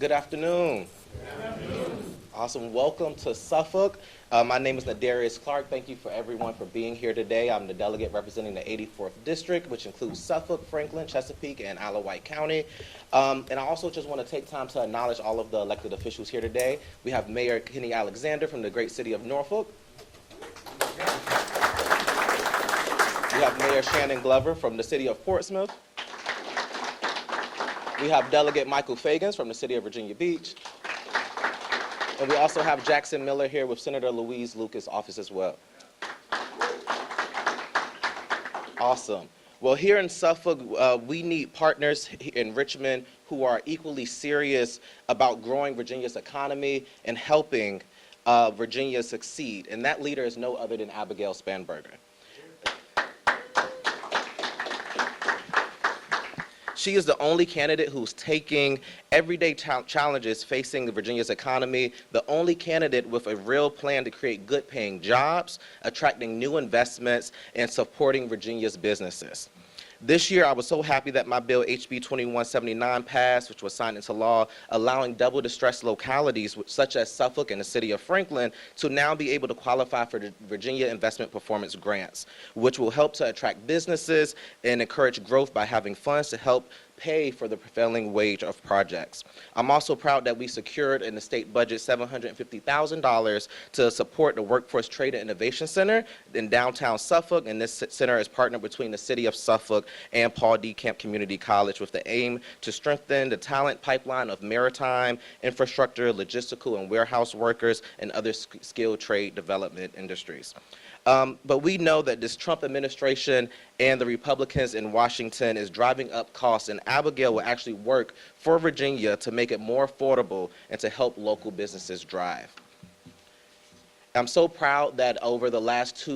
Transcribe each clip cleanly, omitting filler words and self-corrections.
Good afternoon. Awesome. Welcome to Suffolk. My name is Nadarius Clark. Thank you for everyone for being here today. I'm the delegate representing the 84th District, which includes Suffolk, Franklin, Chesapeake, and Isle of Wight County. And I also just want to take time to acknowledge all of the elected officials here today. We have Mayor Kenny Alexander from the great city of Norfolk. We have Mayor Shannon Glover from the city of Portsmouth. We have Delegate Michael Fagans from the city of Virginia Beach. And we also have Jackson Miller here with Senator Louise Lucas' office as well. Awesome. Well, here in Suffolk, we need partners in Richmond who are equally serious about growing Virginia's economy and helping Virginia succeed. And that leader is no other than Abigail Spanberger. She is the only candidate who's taking everyday challenges facing Virginia's economy, the only candidate with a real plan to create good-paying jobs, attracting new investments, and supporting Virginia's businesses. This year, I was so happy that my bill, HB 2179, passed, which was signed into law, allowing double distressed localities, such as Suffolk and the city of Franklin, to now be able to qualify for the Virginia Investment Performance Grants, which will help to attract businesses and encourage growth by having funds to help pay for the prevailing wage of projects. I'm also proud that we secured in the state budget $750,000 to support the Workforce Trade and Innovation Center in downtown Suffolk, and this center is partnered between the city of Suffolk and Paul D. Camp Community College with the aim to strengthen the talent pipeline of maritime, infrastructure, logistical, and warehouse workers and other skilled trade development industries. But we know that this Trump administration and the Republicans in Washington is driving up costs, and Abigail will actually work for Virginia to make it more affordable and to help local businesses drive. I'm so proud that over the last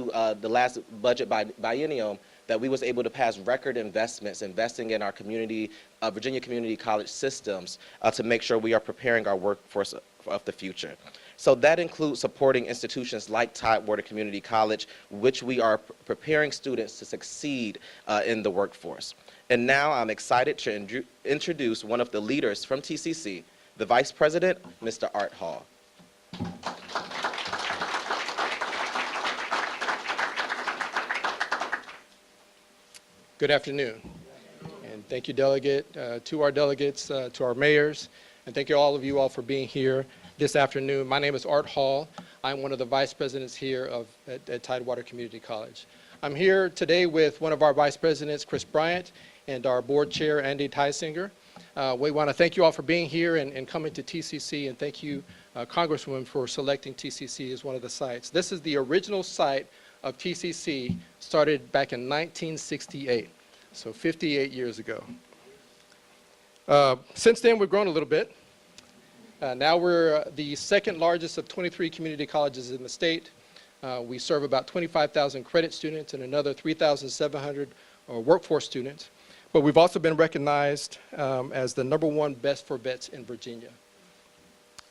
budget biennium, that we was able to pass record investments, investing in our community, Virginia Community College systems to make sure we are preparing our workforce of the future. So that includes supporting institutions like Tidewater Community College, which we are preparing students to succeed in the workforce. And now I'm excited to introduce one of the leaders from TCC, the Vice President, Mr. Art Hall. Good afternoon, and thank you, Delegate, to our delegates, to our mayors, and thank you all of you all for being here this afternoon. My name is Art Hall. I'm one of the vice presidents here at Tidewater Community College. I'm here today with one of our vice presidents, Chris Bryant, and our board chair, Andy Tysinger. We want to thank you all for being here and coming to TCC, and thank you, Congresswoman, for selecting TCC as one of the sites. This is the original site of TCC, started back in 1968, so 58 years ago. Since then, we've grown a little bit. Now we're the second largest of 23 community colleges in the state. We serve about 25,000 credit students and another 3,700 workforce students. But we've also been recognized as the #1 best for vets in Virginia.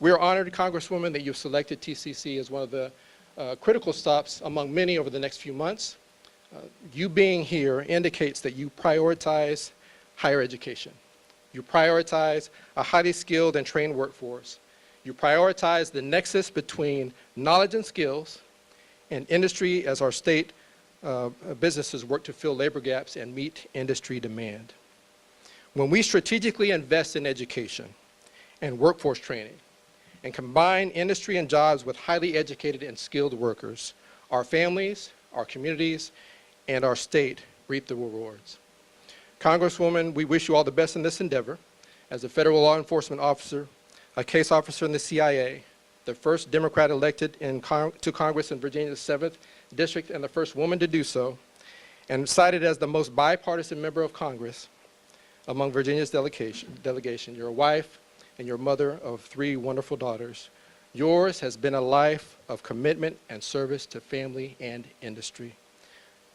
We are honored, Congresswoman, that you've selected TCC as one of the critical stops among many over the next few months. You being here indicates that you prioritize higher education. You prioritize a highly skilled and trained workforce. You prioritize the nexus between knowledge and skills and industry as our state businesses work to fill labor gaps and meet industry demand. When we strategically invest in education and workforce training and combine industry and jobs with highly educated and skilled workers, our families, our communities, and our state reap the rewards. Congresswoman, we wish you all the best in this endeavor. As a federal law enforcement officer, a case officer in the CIA, the first Democrat elected to Congress in Virginia's 7th District and the first woman to do so, and cited as the most bipartisan member of Congress among Virginia's delegation. You're a wife and your mother of 3 wonderful daughters. Yours has been a life of commitment and service to family and industry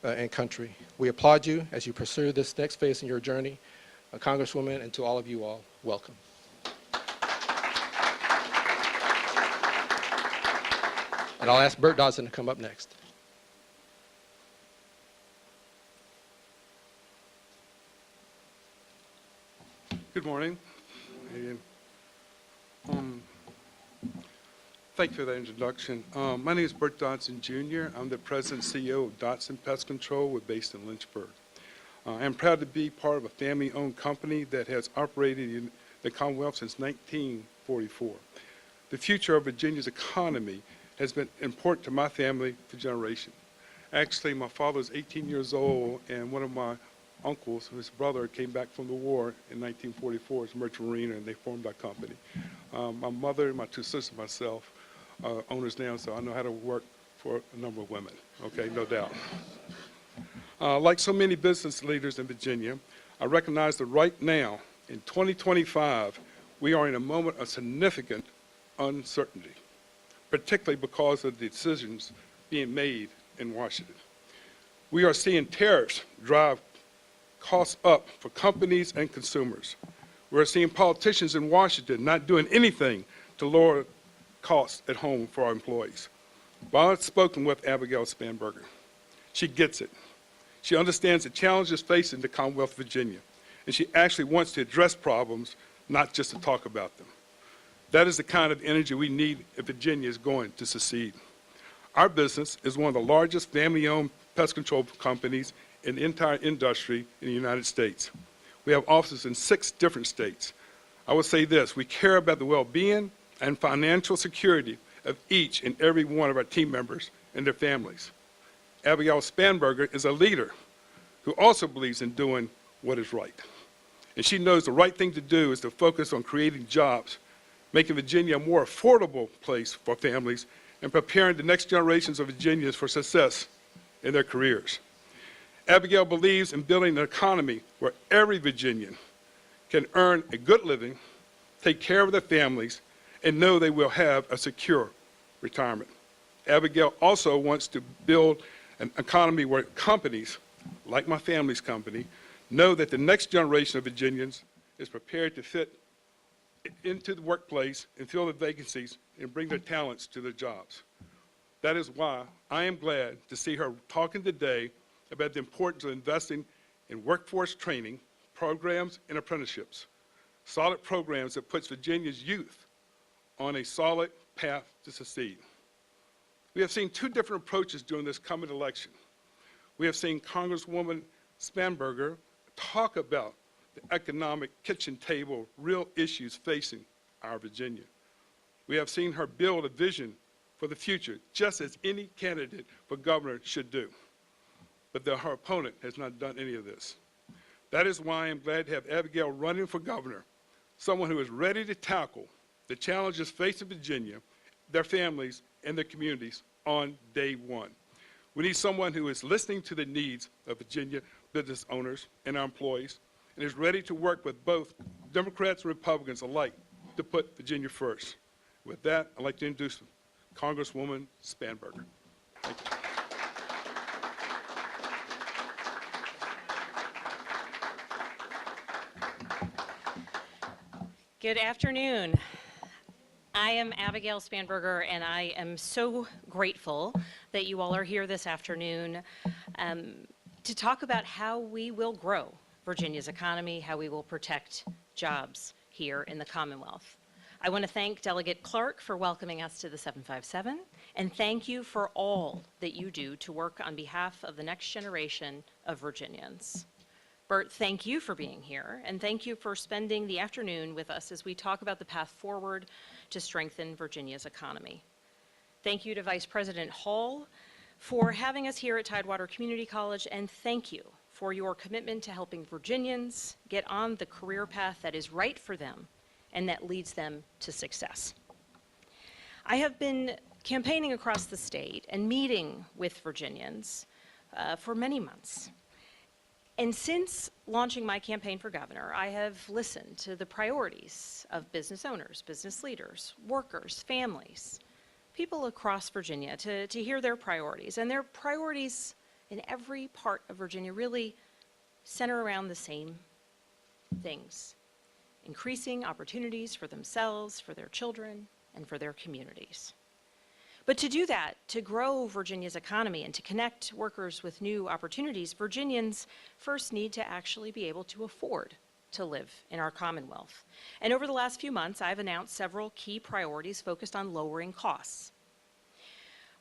and country. We applaud you as you pursue this next phase in your journey. Congresswoman, and to all of you all, welcome. And I'll ask Bert Dodson to come up next. Good morning. Thank you for that introduction. My name is Bert Dodson Jr. I'm the president and CEO of Dodson Pest Control. We're based in Lynchburg. I'm proud to be part of a family-owned company that has operated in the Commonwealth since 1944. The future of Virginia's economy has been important to my family for generations. Actually, my father was 18 years old, and one of my uncles, his brother, came back from the war in 1944 as a merchant mariner, and they formed our company. My mother, my two sisters, myself, owners now, so I know how to work for a number of women, okay, no doubt. Like so many business leaders in Virginia, I recognize that right now, in 2025, we are in a moment of significant uncertainty, particularly because of the decisions being made in Washington. We are seeing tariffs drive costs up for companies and consumers. We're seeing politicians in Washington not doing anything to lower costs at home for our employees. But I've spoken with Abigail Spanberger. She gets it. She understands the challenges facing the Commonwealth of Virginia, and she actually wants to address problems, not just to talk about them. That is the kind of energy we need if Virginia is going to succeed. Our business is one of the largest family-owned pest control companies in the entire industry in the United States. We have offices in 6 different states. I would say this: we care about the well-being and financial security of each and every one of our team members and their families. Abigail Spanberger is a leader who also believes in doing what is right. And she knows the right thing to do is to focus on creating jobs, making Virginia a more affordable place for families, and preparing the next generations of Virginians for success in their careers. Abigail believes in building an economy where every Virginian can earn a good living, take care of their families, and know they will have a secure retirement. Abigail also wants to build an economy where companies, like my family's company, know that the next generation of Virginians is prepared to fit into the workplace and fill the vacancies and bring their talents to their jobs. That is why I am glad to see her talking today about the importance of investing in workforce training, programs, and apprenticeships, solid programs that puts Virginia's youth on a solid path to succeed. We have seen 2 different approaches during this coming election. We have seen Congresswoman Spanberger talk about the economic kitchen table, real issues facing our Virginia. We have seen her build a vision for the future, just as any candidate for governor should do. But her opponent has not done any of this. That is why I am glad to have Abigail running for governor, someone who is ready to tackle the challenges facing Virginia, their families, and their communities on day one. We need someone who is listening to the needs of Virginia business owners and our employees, and is ready to work with both Democrats and Republicans alike to put Virginia first. With that, I'd like to introduce Congresswoman Spanberger. Thank you. Good afternoon. I am Abigail Spanberger, and I am so grateful that you all are here this afternoon to talk about how we will grow Virginia's economy, how we will protect jobs here in the Commonwealth. I want to thank Delegate Clark for welcoming us to the 757, and thank you for all that you do to work on behalf of the next generation of Virginians. Bert, thank you for being here, and thank you for spending the afternoon with us as we talk about the path forward to strengthen Virginia's economy. Thank you to Vice President Hall for having us here at Tidewater Community College, and thank you for your commitment to helping Virginians get on the career path that is right for them and that leads them to success. I have been campaigning across the state and meeting with Virginians for many months. And since launching my campaign for governor, I have listened to the priorities of business owners, business leaders, workers, families, people across Virginia to hear their priorities. And their priorities in every part of Virginia really center around the same things: increasing opportunities for themselves, for their children, and for their communities. But to do that, to grow Virginia's economy and to connect workers with new opportunities, Virginians first need to actually be able to afford to live in our Commonwealth. And over the last few months, I've announced several key priorities focused on lowering costs.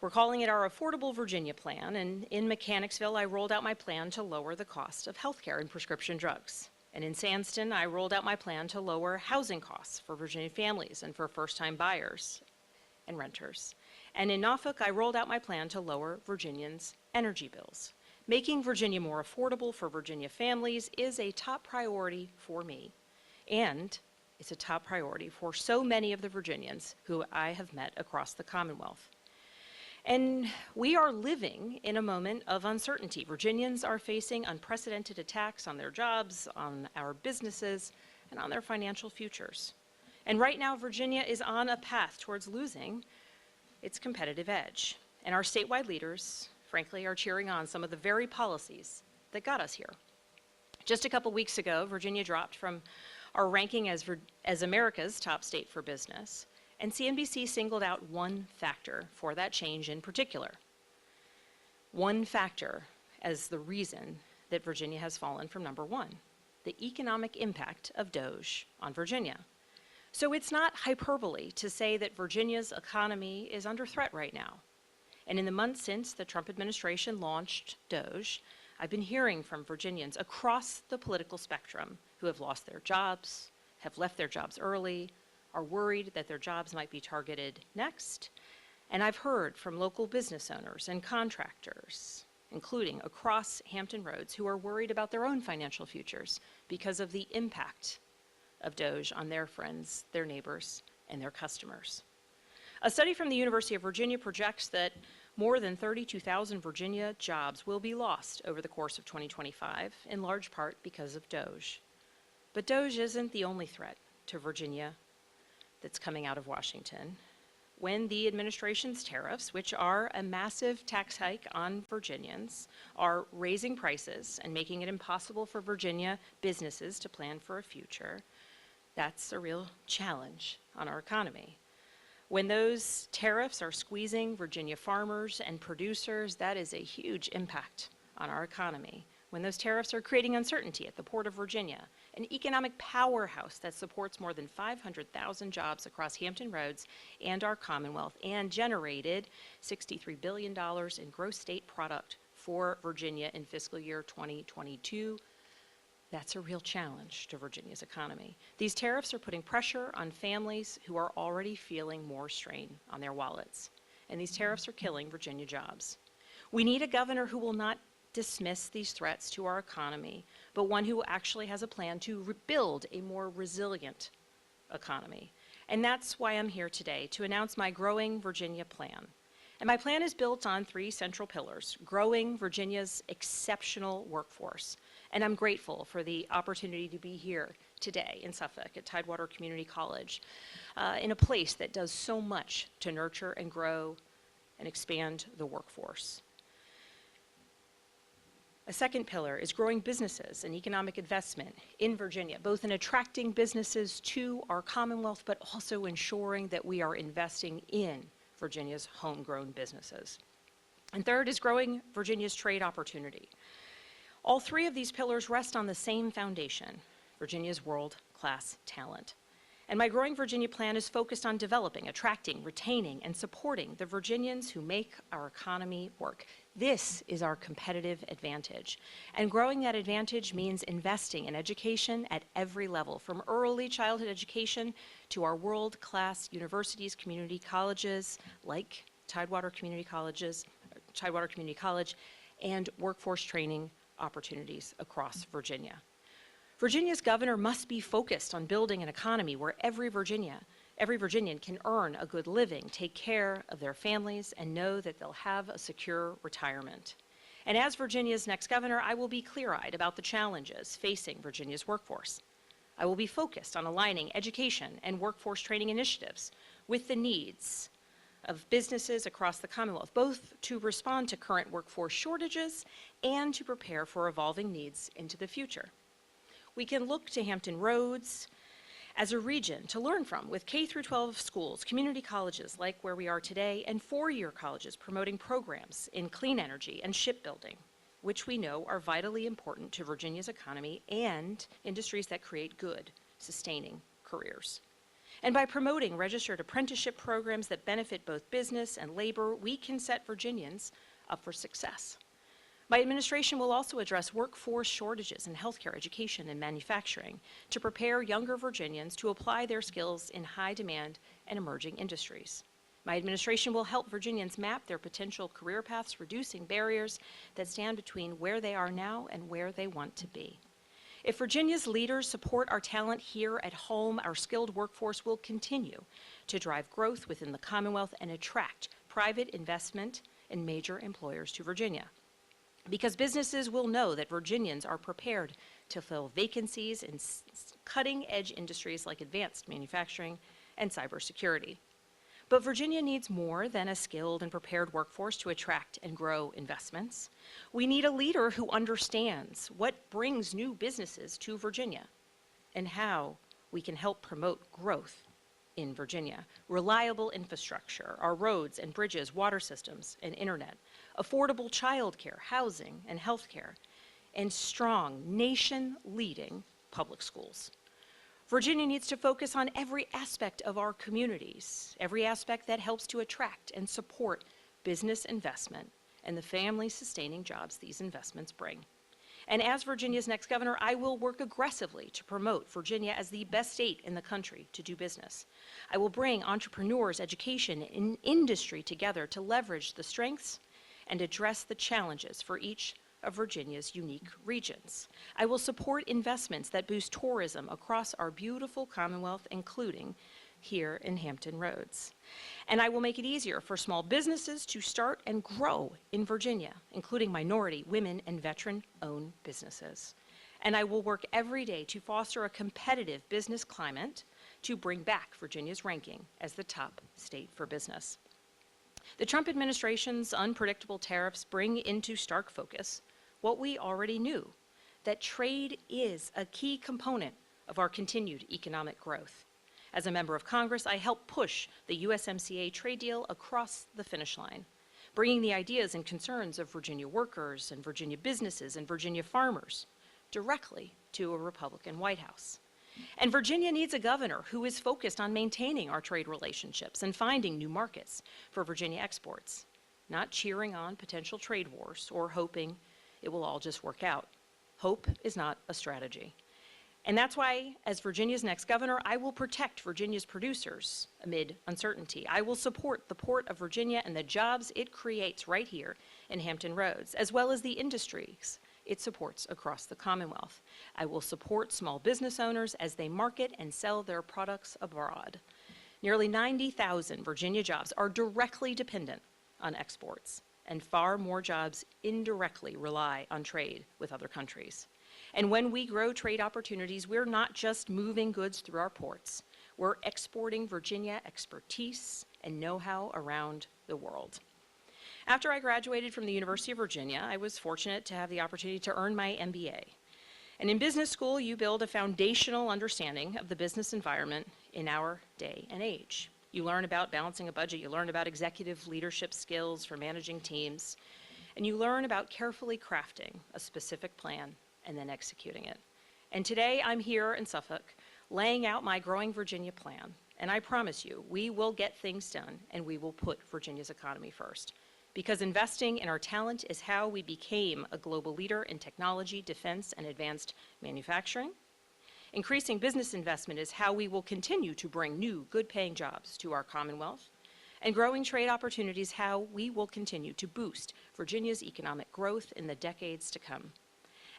We're calling it our Affordable Virginia Plan, and in Mechanicsville, I rolled out my plan to lower the cost of healthcare and prescription drugs. And in Sandston, I rolled out my plan to lower housing costs for Virginia families and for first-time buyers and renters. And in Norfolk, I rolled out my plan to lower Virginians' energy bills. Making Virginia more affordable for Virginia families is a top priority for me, and it's a top priority for so many of the Virginians who I have met across the Commonwealth. And we are living in a moment of uncertainty. Virginians are facing unprecedented attacks on their jobs, on our businesses, and on their financial futures. And right now, Virginia is on a path towards losing its competitive edge. And our statewide leaders, frankly, are cheering on some of the very policies that got us here. Just a couple weeks ago, Virginia dropped from our ranking as America's top state for business. And CNBC singled out one factor for that change in particular. One factor as the reason that Virginia has fallen from number one, the economic impact of DOGE on Virginia. So it's not hyperbole to say that Virginia's economy is under threat right now. And in the months since the Trump administration launched DOGE, I've been hearing from Virginians across the political spectrum who have lost their jobs, have left their jobs early, are worried that their jobs might be targeted next. And I've heard from local business owners and contractors, including across Hampton Roads, who are worried about their own financial futures because of the impact of DOGE on their friends, their neighbors, and their customers. A study from the University of Virginia projects that more than 32,000 Virginia jobs will be lost over the course of 2025, in large part because of DOGE. But DOGE isn't the only threat to Virginia that's coming out of Washington. When the administration's tariffs, which are a massive tax hike on Virginians, are raising prices and making it impossible for Virginia businesses to plan for a future, that's a real challenge on our economy. When those tariffs are squeezing Virginia farmers and producers, that is a huge impact on our economy. When those tariffs are creating uncertainty at the Port of Virginia, an economic powerhouse that supports more than 500,000 jobs across Hampton Roads and our Commonwealth, and generated $63 billion in gross state product for Virginia in fiscal year 2022, that's a real challenge to Virginia's economy. These tariffs are putting pressure on families who are already feeling more strain on their wallets. And these tariffs are killing Virginia jobs. We need a governor who will not dismiss these threats to our economy, but one who actually has a plan to rebuild a more resilient economy. And that's why I'm here today, to announce my Growing Virginia plan. And my plan is built on three central pillars: growing Virginia's exceptional workforce. And I'm grateful for the opportunity to be here today in Suffolk at Tidewater Community College, in a place that does so much to nurture and grow and expand the workforce. A second pillar is growing businesses and economic investment in Virginia, both in attracting businesses to our Commonwealth, but also ensuring that we are investing in Virginia's homegrown businesses. And third is growing Virginia's trade opportunity. All three of these pillars rest on the same foundation: Virginia's world-class talent. And my Growing Virginia plan is focused on developing, attracting, retaining, and supporting the Virginians who make our economy work. This is our competitive advantage. And growing that advantage means investing in education at every level, from early childhood education to our world-class universities, community colleges like Tidewater Community College, and workforce training opportunities across Virginia. Virginia's governor must be focused on building an economy where every Virginian can earn a good living, take care of their families, and know that they'll have a secure retirement. And as Virginia's next governor, I will be clear-eyed about the challenges facing Virginia's workforce. I will be focused on aligning education and workforce training initiatives with the needs of businesses across the Commonwealth, both to respond to current workforce shortages and to prepare for evolving needs into the future. We can look to Hampton Roads as a region to learn from, with K-12 schools, community colleges like where we are today, and four-year colleges promoting programs in clean energy and shipbuilding. which we know are vitally important to Virginia's economy and industries that create good, sustaining careers. And by promoting registered apprenticeship programs that benefit both business and labor, we can set Virginians up for success. My administration will also address workforce shortages in healthcare, education, and manufacturing to prepare younger Virginians to apply their skills in high-demand and emerging industries. My administration will help Virginians map their potential career paths, reducing barriers that stand between where they are now and where they want to be. If Virginia's leaders support our talent here at home, our skilled workforce will continue to drive growth within the Commonwealth and attract private investment and major employers to Virginia. Because businesses will know that Virginians are prepared to fill vacancies in cutting-edge industries like advanced manufacturing and cybersecurity. But Virginia needs more than a skilled and prepared workforce to attract and grow investments. We need a leader who understands what brings new businesses to Virginia and how we can help promote growth in Virginia. Reliable infrastructure, our roads and bridges, water systems and internet, affordable childcare, housing and healthcare, and strong, nation-leading public schools. Virginia needs to focus on every aspect of our communities, every aspect that helps to attract and support business investment and the family-sustaining jobs these investments bring. And as Virginia's next governor, I will work aggressively to promote Virginia as the best state in the country to do business. I will bring entrepreneurs, education, and industry together to leverage the strengths and address the challenges for each of Virginia's unique regions. I will support investments that boost tourism across our beautiful Commonwealth, including here in Hampton Roads. And I will make it easier for small businesses to start and grow in Virginia, including minority, women, and veteran-owned businesses. And I will work every day to foster a competitive business climate to bring back Virginia's ranking as the top state for business. The Trump administration's unpredictable tariffs bring into stark focus what we already knew, that trade is a key component of our continued economic growth. As a member of Congress, I helped push the USMCA trade deal across the finish line, bringing the ideas and concerns of Virginia workers and Virginia businesses and Virginia farmers directly to a Republican White House. And Virginia needs a governor who is focused on maintaining our trade relationships and finding new markets for Virginia exports, not cheering on potential trade wars or hoping it will all just work out. Hope is not a strategy. And that's why, as Virginia's next governor, I will protect Virginia's producers amid uncertainty. I will support the Port of Virginia and the jobs it creates right here in Hampton Roads, as well as the industries it supports across the Commonwealth. I will support small business owners as they market and sell their products abroad. Nearly 90,000 Virginia jobs are directly dependent on exports, and far more jobs indirectly rely on trade with other countries. And when we grow trade opportunities, we're not just moving goods through our ports. We're exporting Virginia expertise and know-how around the world. After I graduated from the University of Virginia, I was fortunate to have the opportunity to earn my MBA. And in business school, you build a foundational understanding of the business environment in our day and age. You learn about balancing a budget, you learn about executive leadership skills for managing teams, and you learn about carefully crafting a specific plan and then executing it. And today I'm here in Suffolk laying out my Growing Virginia plan, and I promise you, we will get things done and we will put Virginia's economy first. Because investing in our talent is how we became a global leader in technology, defense, and advanced manufacturing. Increasing business investment is how we will continue to bring new, good-paying jobs to our Commonwealth. And growing trade opportunities, how we will continue to boost Virginia's economic growth in the decades to come.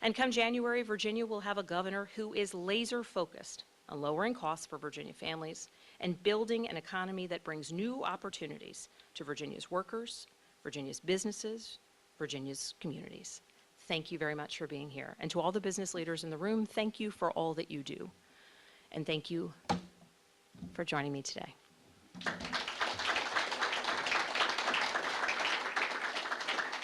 And come January, Virginia will have a governor who is laser-focused on lowering costs for Virginia families and building an economy that brings new opportunities to Virginia's workers, Virginia's businesses, Virginia's communities. Thank you very much for being here. And to all the business leaders in the room, thank you for all that you do. And thank you for joining me today.